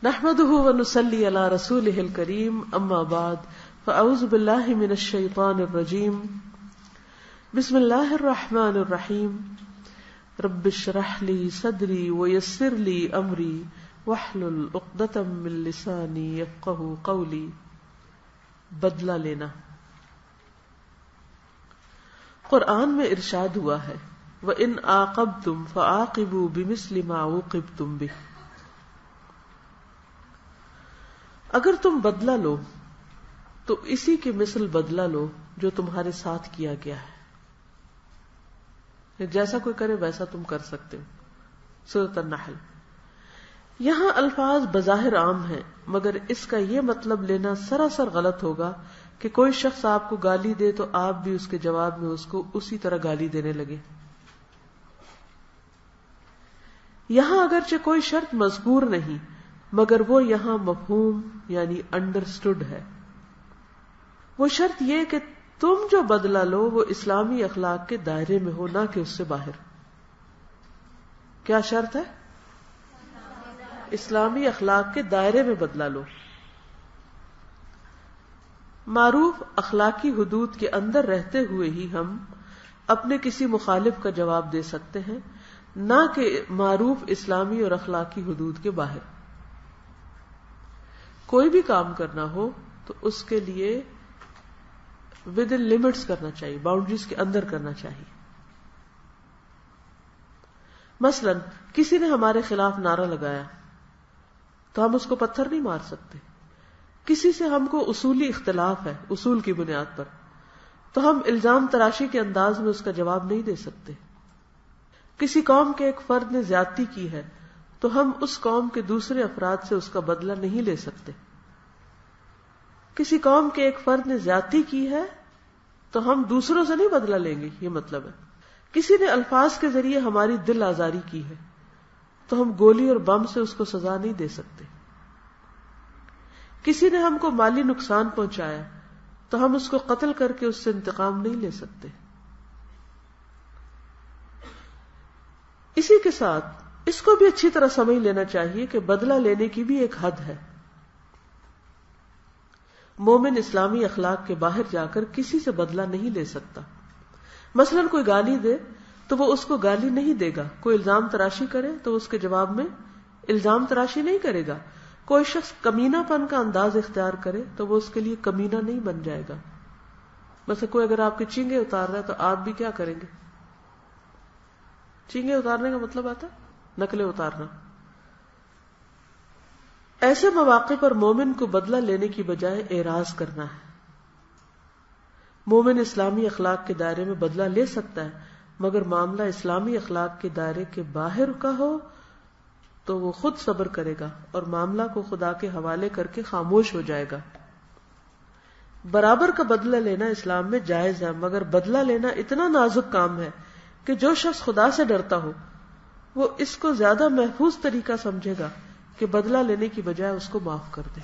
نحمده ونصلي على رسوله الكريم اما بعد فاعوذ بالله من الشيطان الرجيم بسم الله الرحمن الرحيم رب اشرح لي صدري ويسر لي امري واحلل عقدة من لساني يفقهوا قولي. بدلہ لینا. قرآن میں ارشاد ہوا ہے وَإِنْ عَاقَبْتُمْ فَعَاقِبُوا بِمِثْلِ مَا عُوقِبْتُمْ بِهِ. اگر تم بدلہ لو تو اسی کی مثل بدلہ لو جو تمہارے ساتھ کیا گیا ہے. جیسا کوئی کرے ویسا تم کر سکتے ہو. سورۃ النحل. یہاں الفاظ بظاہر عام ہیں مگر اس کا یہ مطلب لینا سراسر غلط ہوگا کہ کوئی شخص آپ کو گالی دے تو آپ بھی اس کے جواب میں اس کو اسی طرح گالی دینے لگے. یہاں اگرچہ کوئی شرط مذکور نہیں مگر وہ یہاں مفہوم یعنی انڈرسٹوڈ ہے. وہ شرط یہ کہ تم جو بدلہ لو وہ اسلامی اخلاق کے دائرے میں ہو نہ کہ اس سے باہر. کیا شرط ہے؟ اسلامی اخلاق کے دائرے میں بدلہ لو. معروف اخلاقی حدود کے اندر رہتے ہوئے ہی ہم اپنے کسی مخالف کا جواب دے سکتے ہیں نہ کہ معروف اسلامی اور اخلاقی حدود کے باہر. کوئی بھی کام کرنا ہو تو اس کے لیے ود ان لمٹس کرنا چاہیے، باؤنڈریز کے اندر کرنا چاہیے. مثلا کسی نے ہمارے خلاف نعرہ لگایا تو ہم اس کو پتھر نہیں مار سکتے. کسی سے ہم کو اصولی اختلاف ہے اصول کی بنیاد پر تو ہم الزام تراشی کے انداز میں اس کا جواب نہیں دے سکتے. کسی قوم کے ایک فرد نے زیادتی کی ہے تو ہم اس قوم کے دوسرے افراد سے اس کا بدلہ نہیں لے سکتے. کسی قوم کے ایک فرد نے زیادتی کی ہے تو ہم دوسروں سے نہیں بدلہ لیں گے. یہ مطلب ہے کسی نے الفاظ کے ذریعے ہماری دل آزاری کی ہے تو ہم گولی اور بم سے اس کو سزا نہیں دے سکتے. کسی نے ہم کو مالی نقصان پہنچایا تو ہم اس کو قتل کر کے اس سے انتقام نہیں لے سکتے. اسی کے ساتھ اس کو بھی اچھی طرح سمجھ لینا چاہیے کہ بدلہ لینے کی بھی ایک حد ہے. مومن اسلامی اخلاق کے باہر جا کر کسی سے بدلہ نہیں لے سکتا. مثلا کوئی گالی دے تو وہ اس کو گالی نہیں دے گا. کوئی الزام تراشی کرے تو اس کے جواب میں الزام تراشی نہیں کرے گا. کوئی شخص کمینہ پن کا انداز اختیار کرے تو وہ اس کے لیے کمینہ نہیں بن جائے گا. مثلا کوئی اگر آپ کے چینگے اتار رہا ہے تو آپ بھی کیا کریں گے؟ چینگے اتارنے کا مطلب آتا ہے نقلیں اتارنا. ایسے مواقع پر مومن کو بدلہ لینے کی بجائے اعراض کرنا ہے. مومن اسلامی اخلاق کے دائرے میں بدلہ لے سکتا ہے مگر معاملہ اسلامی اخلاق کے دائرے کے باہر کا ہو تو وہ خود صبر کرے گا اور معاملہ کو خدا کے حوالے کر کے خاموش ہو جائے گا. برابر کا بدلہ لینا اسلام میں جائز ہے مگر بدلہ لینا اتنا نازک کام ہے کہ جو شخص خدا سے ڈرتا ہو وہ اس کو زیادہ محفوظ طریقہ سمجھے گا کہ بدلہ لینے کی بجائے اس کو معاف کر دے.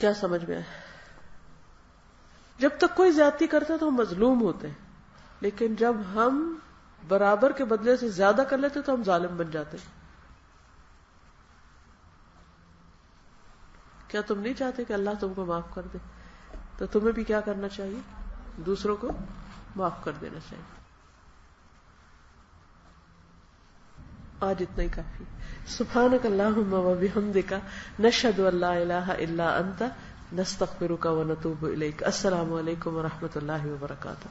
کیا سمجھ میں آیا؟ جب تک کوئی زیادتی کرتا ہے تو ہم مظلوم ہوتے ہیں لیکن جب ہم برابر کے بدلے سے زیادہ کر لیتے تو ہم ظالم بن جاتے ہیں. کیا تم نہیں چاہتے کہ اللہ تم کو معاف کر دے؟ تو تمہیں بھی کیا کرنا چاہیے؟ دوسروں کو معاف کر دینا چاہیے. آج اتنا ہی کافی. سبحانک اللہم و بحمدک نشہد ان لا الہ الا انت نستغفرک و نتوب الیک. السلام علیکم و رحمۃ اللہ وبرکاتہ.